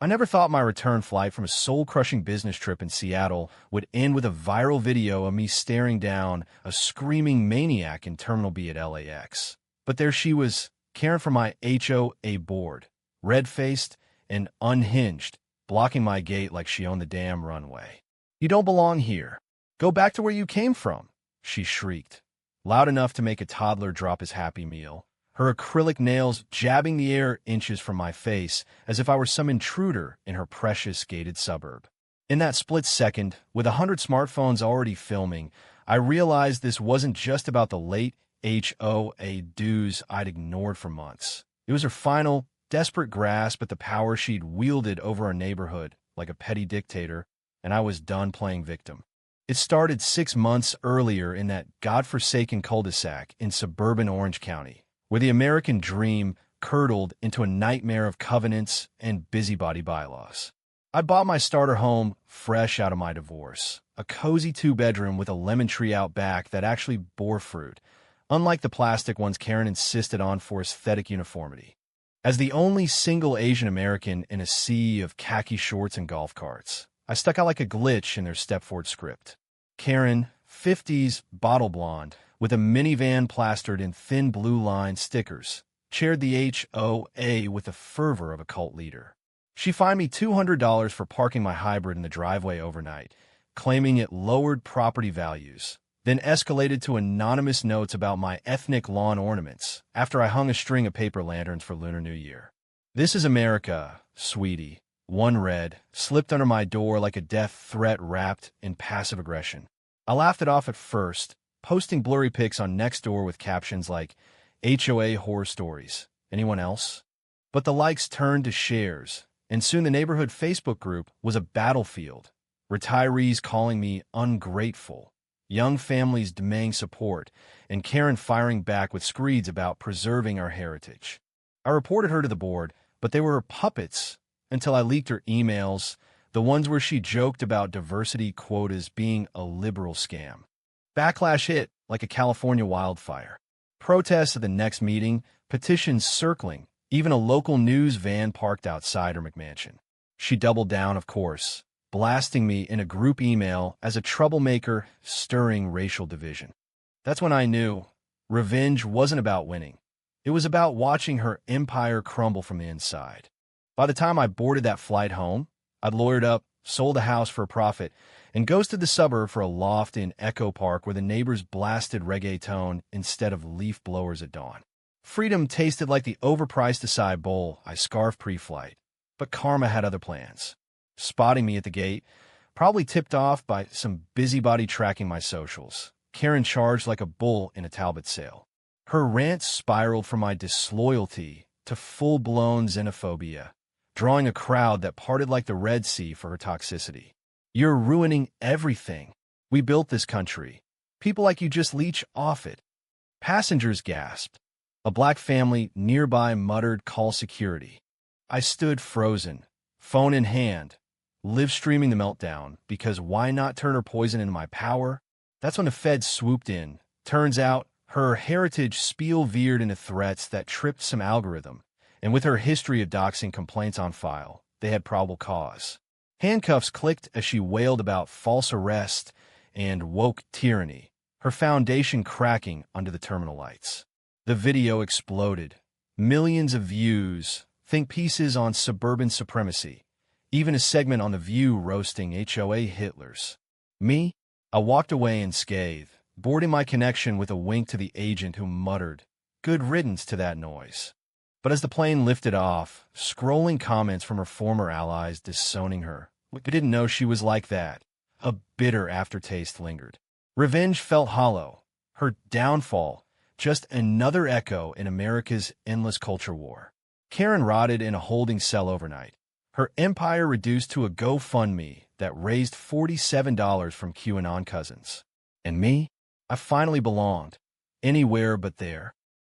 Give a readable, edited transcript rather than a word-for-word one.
I never thought my return flight from a soul-crushing business trip in Seattle would end with a viral video of me staring down a screaming maniac in Terminal B at LAX. But there she was, caring for my HOA board, red-faced and unhinged, blocking my gate like she owned the damn runway. "You don't belong here. Go back to where you came from," she shrieked, loud enough to make a toddler drop his Happy Meal, her acrylic nails jabbing the air inches from my face as if I were some intruder in her precious gated suburb. In that split second, with 100 smartphones already filming, I realized this wasn't just about the late HOA dues I'd ignored for months. It was her final, desperate grasp at the power she'd wielded over our neighborhood like a petty dictator, and I was done playing victim. It started 6 months earlier in that godforsaken cul-de-sac in suburban Orange County, where the American dream curdled into a nightmare of covenants and busybody bylaws. I bought my starter home fresh out of my divorce, a cozy 2-bedroom with a lemon tree out back that actually bore fruit, unlike the plastic ones Karen insisted on for aesthetic uniformity. As the only single Asian American in a sea of khaki shorts and golf carts, I stuck out like a glitch in their Stepford script. Karen, 50s, bottle blonde, with a minivan plastered in thin blue-line stickers, chaired the HOA with the fervor of a cult leader. She fined me $200 for parking my hybrid in the driveway overnight, claiming it lowered property values, then escalated to anonymous notes about my ethnic lawn ornaments after I hung a string of paper lanterns for Lunar New Year. "This is America, sweetie," one read, slipped under my door like a death threat wrapped in passive aggression. I laughed it off at first, posting blurry pics on Nextdoor with captions like, "HOA horror stories. Anyone else?" But the likes turned to shares, and soon the neighborhood Facebook group was a battlefield. Retirees calling me ungrateful, young families demanding support, and Karen firing back with screeds about preserving our heritage. I reported her to the board, but they were her puppets until I leaked her emails, the ones where she joked about diversity quotas being a liberal scam. Backlash hit like a California wildfire. Protests at the next meeting, petitions circling, even a local news van parked outside her McMansion. She doubled down, of course, blasting me in a group email as a troublemaker stirring racial division. That's when I knew revenge wasn't about winning. It was about watching her empire crumble from the inside. By the time I boarded that flight home, I'd lawyered up, sold a house for a profit, and ghosted the suburb for a loft in Echo Park where the neighbors blasted reggaeton instead of leaf blowers at dawn. Freedom tasted like the overpriced acai bowl I scarfed pre-flight, but karma had other plans. Spotting me at the gate, probably tipped off by some busybody tracking my socials, Karen charged like a bull in a Talbot sale. Her rant spiraled from my disloyalty to full-blown xenophobia, drawing a crowd that parted like the Red Sea for her toxicity. "You're ruining everything. We built this country. People like you just leech off it." Passengers gasped. A black family nearby muttered, "Call security." I stood frozen, phone in hand, live streaming the meltdown, because why not turn her poison into my power? That's when the feds swooped in. Turns out, her heritage spiel veered into threats that tripped some algorithm, and with her history of doxing complaints on file, they had probable cause. Handcuffs clicked as she wailed about false arrest and woke tyranny, her foundation cracking under the terminal lights. The video exploded. Millions of views, think pieces on suburban supremacy, even a segment on The View roasting HOA Hitlers. Me? I walked away unscathed, boarding my connection with a wink to the agent who muttered, "Good riddance to that noise." But as the plane lifted off, scrolling comments from her former allies disowning her, we didn't know she was like that. A bitter aftertaste lingered. Revenge felt hollow. Her downfall, just another echo in America's endless culture war. Karen rotted in a holding cell overnight, her empire reduced to a GoFundMe that raised $47 from QAnon cousins. And me? I finally belonged. Anywhere but there.